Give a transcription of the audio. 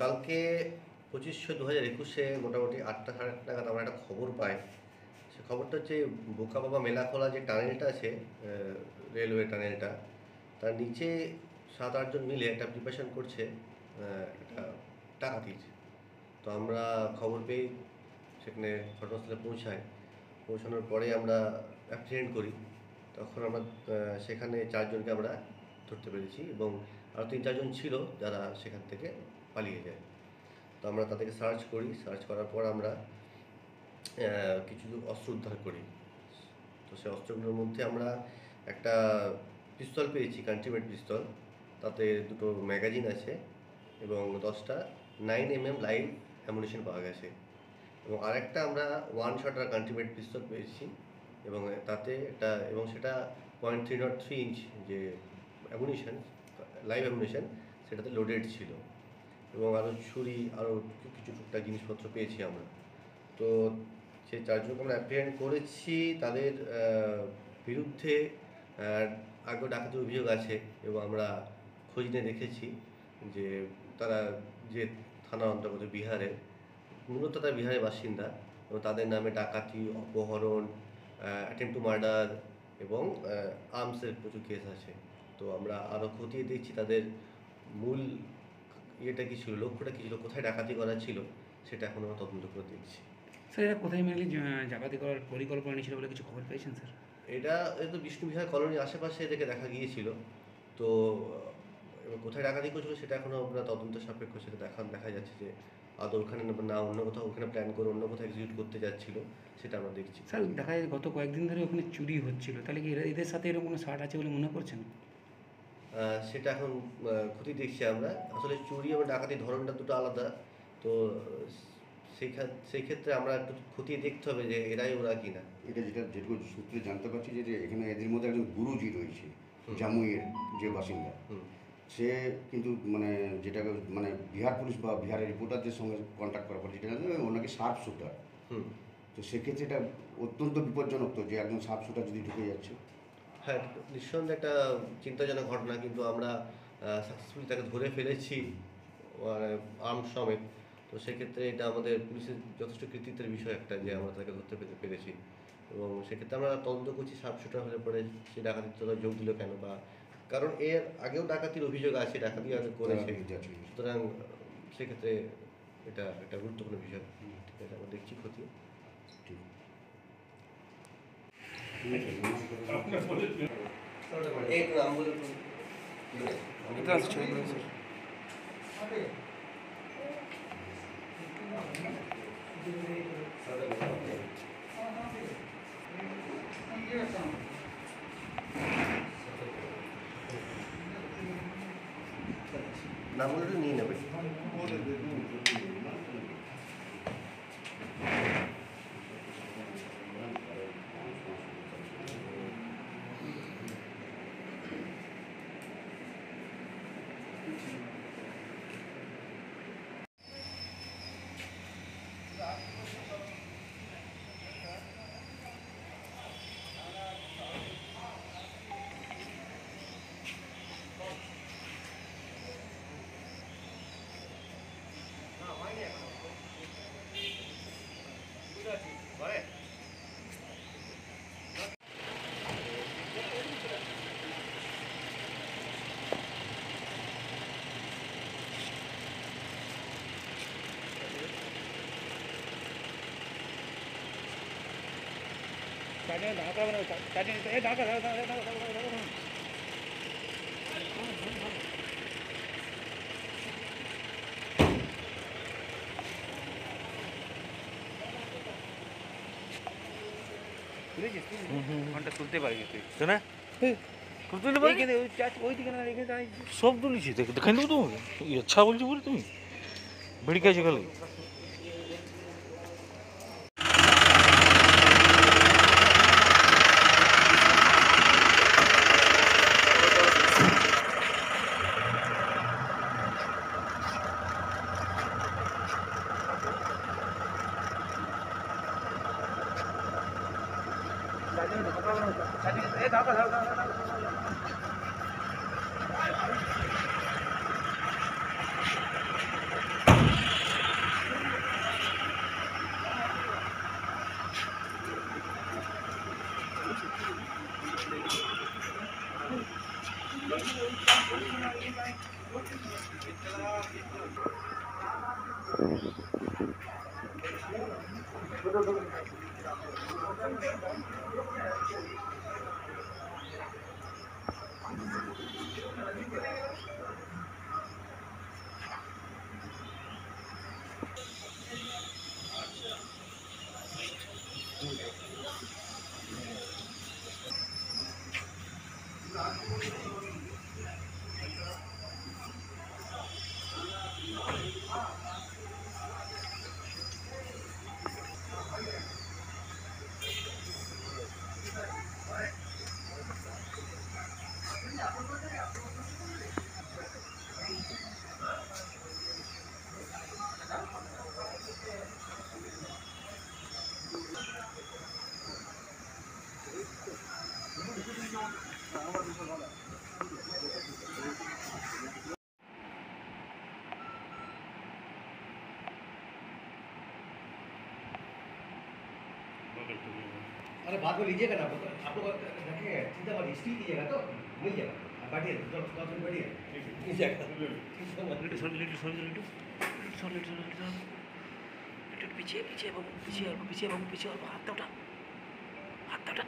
কালকে 25/6/2021 মোটামুটি 8টা সাড়ে 8টা নাগাদ আমরা একটা খবর পাই। সে খবরটা হচ্ছে বোকাবাবা মেলাখোলা যে টানেলটা আছে, রেলওয়ে টানেলটা, তার নিচে 7-8 জন মিলে একটা প্রিপারেশন করছে একটা ডাকাতির। তো আমরা খবর পেয়ে সেখানে ঘটনাস্থলে পৌঁছানোর পরে আমরা অ্যাপ্রিহেন্ড করি। তখন আমরা সেখানে 4 জনকে আমরা ধরতে পেরেছি এবং আরও 3-4 জন ছিল যারা সেখান থেকে পালিয়ে যায়। তো আমরা তাদেরকে সার্চ করার পর আমরা কিছু অস্ত্র উদ্ধার করি। তো সেই অস্ত্রগুলোর মধ্যে আমরা একটা পিস্তল পেয়েছি, কান্ট্রিমেড পিস্তল, তাতে 2টো ম্যাগাজিন আছে এবং 10টা 9mm লাইভ অ্যামুনিশন পাওয়া গেছে। এবং আরেকটা আমরা 1 শটার কান্ট্রিমেড পিস্তল পেয়েছি এবং তাতে এবং সেটা .303 ইঞ্চ যে অ্যামুনিশন, লাইভ অ্যামুনিশন, সেটাতে লোডেড ছিল। এবং আরও ছুরি, আরও কিছু টুকটাক জিনিসপত্র পেয়েছি আমরা। তো সেই 4 জনকে আমরা অ্যাপ্রিহেন্ড করেছি। তাদের বিরুদ্ধে আগেও ডাকাতির অভিযোগ আছে এবং আমরা খোঁজ নিয়ে দেখেছি যে তারা যে থানার অন্তর্গত বিহারের, মূলত তারা বিহারের বাসিন্দা এবং তাদের নামে ডাকাতি, অপহরণ, অ্যাটেম্প্ট টু মার্ডার এবং আর্মসের প্রচুর কেস আছে। তো আমরা আরও খতিয়ে দেখছি তাদের মূল লক্ষ্যটা কী ছিল, কোথায় ডাকাতি করা ছিল, সেটা এখন আমরা তদন্ত করে দেখছি। স্যার, এরা কোথায় মেনলি ডাকাতি করার পরিকল্পনা নিয়েছিল বলে কিছু খবর পেয়েছেন স্যার? এটা তো বিষ্ণুবিহার কলোনির আশেপাশে এদেরকে দেখা গিয়েছিল। তো কোথায় ডাকাতি করেছিল সেটা এখনও আমরা তদন্ত সাপেক্ষ, সেটা দেখা যাচ্ছে যে আদৌ ওখানে না অন্য কোথাও ওখানে প্ল্যান করে অন্য কোথাও এক্সিকিউট করতে যাচ্ছিল, সেটা আমরা দেখছি। স্যার, দেখা যায় গত কয়েকদিন ধরে ওখানে চুরি হচ্ছিল, তাহলে কি এদের সাথে এরকম কোনো শার্ট আছে বলে মনে করছেন? সেটা এখন খতিয়ে দেখছি আমরা। আসলে চুরি এবং ডাকাতির ধরনটা দুটো আলাদা। তো সেই ক্ষেত্রে আমরা একটু খতিয়ে দেখতে হবে যে এরাই ওরা কিনা। এটা যেটুকু সূত্রে জানতে পারছি যে এখানে এদের মধ্যে একজন গুরুজি রয়েছে, জামুইয়ের যে বাসিন্দা। সে কিন্তু যেটাকে বিহার পুলিশ বা বিহারের রিপোর্টারদের সঙ্গে কন্ট্যাক্ট করার পর যেটা জানতে ওনাকে শার্প শুটার। তো সেক্ষেত্রে এটা অত্যন্ত বিপজ্জনক, তো যে একজন শার্প শুটার যদি ঢুকে যাচ্ছে। হ্যাঁ, নিঃসন্দেহে একটা চিন্তাজনক ঘটনা, কিন্তু আমরা সাকসেসফুলি তাকে ধরে ফেলেছি আর্ম সমেত। তো সেক্ষেত্রে এটা আমাদের পুলিশের যথেষ্ট কৃতিত্বের বিষয় একটা, যে আমরা তাকে ধরতে পেরেছি। এবং সেক্ষেত্রে আমরা তদন্ত করছি শার্প শুটার হলে পরে সে ডাকাতির যোগ দিল কেন, বা কারণ এর আগেও ডাকাতির অভিযোগ আছে, ডাকাতি আগে করেছে। সুতরাং সেক্ষেত্রে এটা একটা গুরুত্বপূর্ণ বিষয়। ঠিক আছে, আমরা দেখছি খতিয়ে। एक नाम बोलो कितना से छोड़ दो सर। नाम बोलो तो नहीं ना भाई। ढाका बनाओ, ढाका ঘন্টা তুলতে পারবি তুই না? তুলতে পারবি ওই দিকে না, সব তুলেছি, দেখাই দেবো তোমাকে। আচ্ছা বলছি বলে তুমি বেড়িকে আছে খালি। ढाका अरे बाद में लीजिएगा ना, आप लोग रखेंगे चिंता मत, स्टील कीजिएगा तो मिल जाएगा। आप बैठिए, बैठिए मिल जाएगा। पीछे पीछे बाबू, पीछे और पीछे बाबू, पीछे और हाथ उठा, हाथ उठा।